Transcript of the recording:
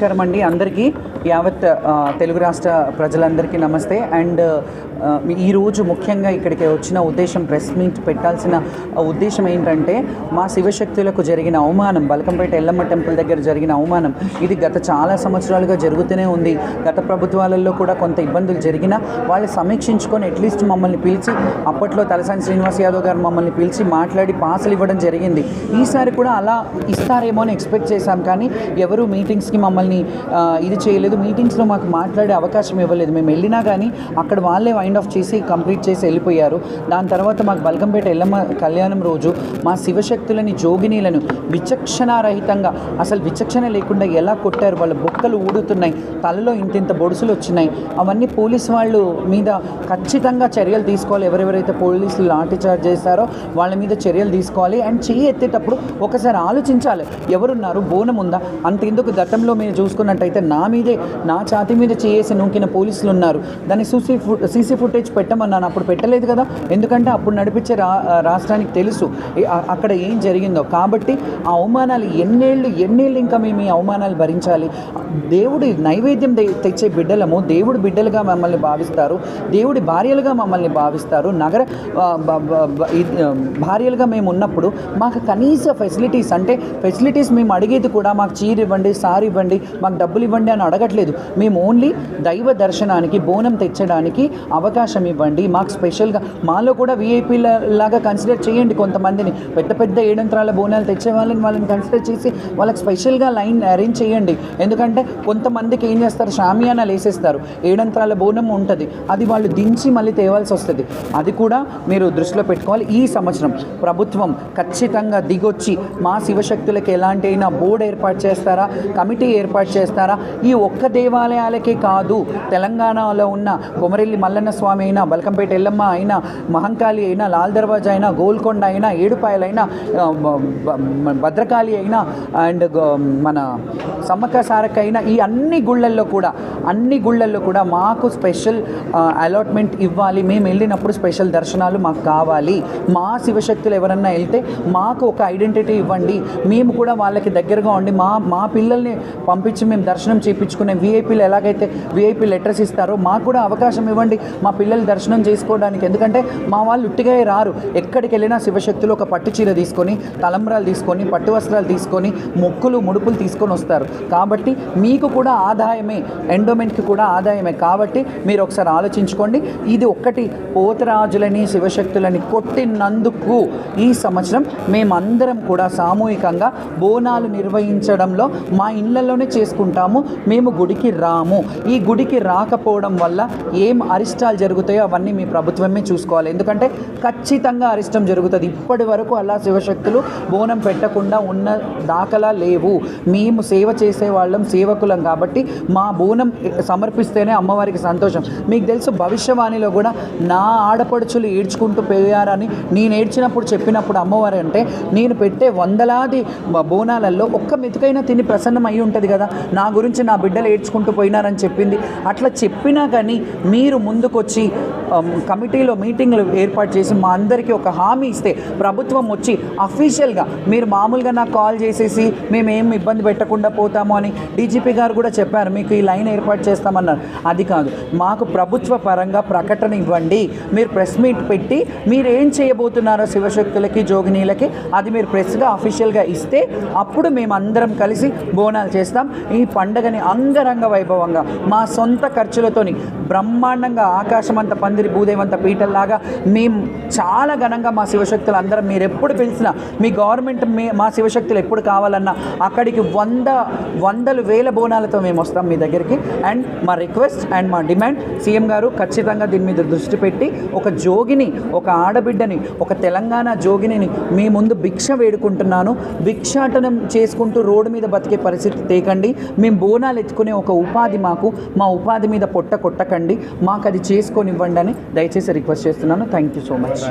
నమస్కారం అండి అందరికీ యావత్ తెలుగు రాష్ట్ర ప్రజలందరికీ నమస్తే. అండ్ ఈరోజు ముఖ్యంగా ఇక్కడికి వచ్చిన ఉద్దేశం, ప్రెస్ మీట్ పెట్టాల్సిన ఉద్దేశం ఏంటంటే, మా శివశక్తులకు జరిగిన అవమానం, బల్కంపేట ఎల్లమ్మ టెంపుల్ దగ్గర జరిగిన అవమానం ఇది గత చాలా సంవత్సరాలుగా జరుగుతూనే ఉంది. గత ప్రభుత్వాలలో కూడా కొంత ఇబ్బందులు జరిగినా వాళ్ళు సమీక్షించుకొని అట్లీస్ట్ మమ్మల్ని పిలిచి, అప్పట్లో తలసాని శ్రీనివాస్ యాదవ్ గారు మమ్మల్ని పిలిచి మాట్లాడి పాసులు ఇవ్వడం జరిగింది. ఈసారి కూడా అలా ఇస్తారేమో అని ఎక్స్పెక్ట్ చేశాం, కానీ ఎవరు మీటింగ్స్కి మమ్మల్ని ఇది చేయలేదు. మీటింగ్స్లో మాకు మాట్లాడే అవకాశం ఇవ్వలేదు. మేము వెళ్ళినా కానీ అక్కడ వాళ్ళే వైండ్ ఆఫ్ చేసి కంప్లీట్ చేసి వెళ్ళిపోయారు. దాని తర్వాత మాకు బల్కంపేట ఎల్లమ్మ కళ్యాణం రోజు మా శివశక్తులని, జోగినీలను విచక్షణారహితంగా, అసలు విచక్షణ లేకుండా ఎలా కొట్టారు. వాళ్ళ బొక్కలు ఊడుతున్నాయి, తలలో ఇంతింత బొడుసులు వచ్చినాయి. అవన్నీ పోలీసు వాళ్ళు మీద ఖచ్చితంగా చర్యలు తీసుకోవాలి. ఎవరెవరైతే పోలీసులు లాఠీ చార్జ్ చేస్తారో వాళ్ళ మీద చర్యలు తీసుకోవాలి. అండ్ చెయ్యి ఎత్తేటప్పుడు ఒకసారి ఆలోచించాలి, ఎవరున్నారు, బోనం ఉందా. అంతెందుకు, గతంలో మీరు చూసుకున్నట్టయితే నా ఛాతీ మీద చేసి నూకిన పోలీసులు ఉన్నారు. దాన్ని సీసీ ఫుటేజ్ పెట్టమన్నాను, అప్పుడు పెట్టలేదు కదా. ఎందుకంటే అప్పుడు నడిపించే రాష్ట్రానికి తెలుసు అక్కడ ఏం జరిగిందో. కాబట్టి ఆ అవమానాలు ఎన్నేళ్ళు ఇంకా మేము ఈ అవమానాలు భరించాలి. దేవుడి నైవేద్యం తెచ్చే బిడ్డలము, దేవుడి బిడ్డలుగా మమ్మల్ని భావిస్తారు, దేవుడి భార్యలుగా మమ్మల్ని భావిస్తారు. నగర భార్యలుగా మేము ఉన్నప్పుడు మాకు కనీస ఫెసిలిటీస్, అంటే ఫెసిలిటీస్ మేము అడిగేది కూడా మాకు చీర ఇవ్వండి, సారీ ఇవ్వండి, మాకు డబ్బులు ఇవ్వండి అని అడగట్లేదు. మేము ఓన్లీ దైవ దర్శనానికి, బోనం తెచ్చడానికి అవకాశం ఇవ్వండి. మాకు స్పెషల్గా మాలో కూడా వీఐపీల లాగా కన్సిడర్ చేయండి. కొంతమందిని పెద్ద ఏడంత్రాల బోనాలు తెచ్చే వాళ్ళని కన్సిడర్ చేసి వాళ్ళకి స్పెషల్గా లైన్ అరేంజ్ చేయండి. ఎందుకంటే కొంతమందికి ఏం చేస్తారు, షామియానాలు వేసేస్తారు, ఏడంత్రాల బోనం ఉంటుంది, అది వాళ్ళు దించి మళ్ళీ తేవాల్సి వస్తుంది. అది కూడా మీరు దృష్టిలో పెట్టుకోవాలి. ఈ సంవత్సరం ప్రభుత్వం ఖచ్చితంగా దిగొచ్చి మా శివశక్తులకి ఎలాంటి అయినా బోర్డు ఏర్పాటు చేస్తారా, కమిటీ ఏర్పాటు చేస్తారా. ఈ ఒక్క దేవాలయాలకే కాదు, తెలంగాణలో ఉన్న కొమరెల్లి మల్లన్న స్వామి అయినా, బల్కంపేట ఎల్లమ్మ అయినా, మహంకాళి అయినా, లాల్ దర్వాజా అయినా, గోల్కొండ అయినా, ఏడుపాయలైనా, భద్రకాళి అయినా, అండ్ మన సమ్మక్క సారక్క అయినా, ఈ అన్ని గుళ్ళల్లో కూడా మాకు స్పెషల్ అలాట్మెంట్ ఇవ్వాలి. మేము వెళ్ళినప్పుడు స్పెషల్ దర్శనాలు మాకు కావాలి. మా శివశక్తులు ఎవరన్నా వెళ్తే మాకు ఒక ఐడెంటిటీ ఇవ్వండి. మేము కూడా వాళ్ళకి దగ్గరగా ఉండి మా పిల్లల్ని పంపించి మేము దర్శనం చేయించుకునే వీఐపీలు ఎలాగైతే వీఐపీ లెటర్స్ ఇస్తారో మాకు కూడా అవకాశం ఇవ్వండి, మా పిల్లలు దర్శనం చేసుకోవడానికి. ఎందుకంటే మా వాళ్ళు ఉట్టిగా రారు. ఎక్కడికి వెళ్ళినా శివశక్తులు ఒక పట్టు చీర తీసుకొని, తలంబ్రాలు తీసుకొని, పట్టు వస్త్రాలు తీసుకొని, మొక్కులు ముడుపులు తీసుకొని వస్తారు. కాబట్టి మీకు కూడా ఆదాయమే, ఎండోమెంట్కి కూడా ఆదాయమే. కాబట్టి మీరు ఒకసారి ఆలోచించుకోండి. ఇది ఒక్కటి, పోతరాజులని శివశక్తులని కొట్టినందుకు ఈ సంవత్సరం మేమందరం కూడా సామూహికంగా బోనాలు నిర్వహించడంలో మా ఇళ్లలోనే చేసుకుంటాము. మేము గుడికి రాము. ఈ గుడికి రాకపోవడం వల్ల ఏం అరిష్టాలు జరుగుతాయో అవన్నీ మీ ప్రభుత్వమే చూసుకోవాలి. ఎందుకంటే ఖచ్చితంగా అరిష్టం జరుగుతుంది. ఇప్పటి వరకు అలా శివశక్తులు బోనం పెట్టకుండా ఉన్న దాఖలా లేవు. మేము సేవ చేసేవాళ్ళం, సేవకులం. కాబట్టి మా బోనం సమర్పిస్తేనే అమ్మవారికి సంతోషం. మీకు తెలుసు, భవిష్యవాణిలో కూడా నా ఆడపడుచులు ఏడ్చుకుంటూ పోయారని నేను ఏడ్చినప్పుడు చెప్పినప్పుడు అమ్మవారు అంటే, నేను పెట్టే వందలాది బోనాలలో ఒక్క మెతుకైనా తిని ప్రసన్నం అయి ఉంటుంది కదా, నా గురించి నా బిడ్డలు ఏడ్చుకుంటూ పోయినారని చెప్పింది. అట్లా చెప్పినా కానీ మీరు ముందుకొచ్చి కమిటీలో మీటింగ్లు ఏర్పాటు చేసి మా అందరికీ ఒక హామీ ఇస్తే, ప్రభుత్వం వచ్చి అఫీషియల్గా, మీరు మామూలుగా నాకు కాల్ చేసేసి మేమేం ఇబ్బంది పెట్టకుండా పోతాము అని డీజీపీ గారు కూడా చెప్పారు, మీకు ఈ లైన్ ఏర్పాటు చేస్తామన్నారు. అది కాదు, మాకు ప్రభుత్వ పరంగా ప్రకటన ఇవ్వండి. మీరు ప్రెస్ మీట్ పెట్టి మీరు ఏం చేయబోతున్నారో శివశక్తులకి, జోగినీలకి, అది మీరు ప్రెస్గా అఫీషియల్గా ఇస్తే అప్పుడు మేము అందరం కలిసి బోనాలు చేస్తాం. ఈ పండగని అంగరంగ వైభవంగా మా సొంత ఖర్చులతోని బ్రహ్మాండంగా, ఆకాశమంత పందిరి భూదేవంత పీటల్లాగా మేము చాలా ఘనంగా మా శివశక్తులు అందరం, మీరు ఎప్పుడు పిలిచినా, మీ గవర్నమెంట్ మా శివశక్తులు ఎప్పుడు కావాలన్నా అక్కడికి వందలు వేల బోనాలతో మేము వస్తాం మీ దగ్గరికి. అండ్ మా రిక్వెస్ట్ అండ్ మా డిమాండ్, సీఎం గారు ఖచ్చితంగా దీని మీద దృష్టి పెట్టి ఒక జోగిని, ఒక ఆడబిడ్డని, ఒక తెలంగాణ జోగిని మీ ముందు భిక్ష వేడుకుంటున్నాను. భిక్షాటనం చేసుకుంటూ రోడ్డు మీద బతికే పరిస్థితి తేకండి. మేము బోనాలు ఎత్తుకునే ఒక ఉపాధి మాకు, మా ఉపాధి మీద పొట్ట కొట్టకండి, మాకు అది చేసుకొనివ్వండి అని దయచేసి రిక్వెస్ట్ చేస్తున్నాను. Thank you so much.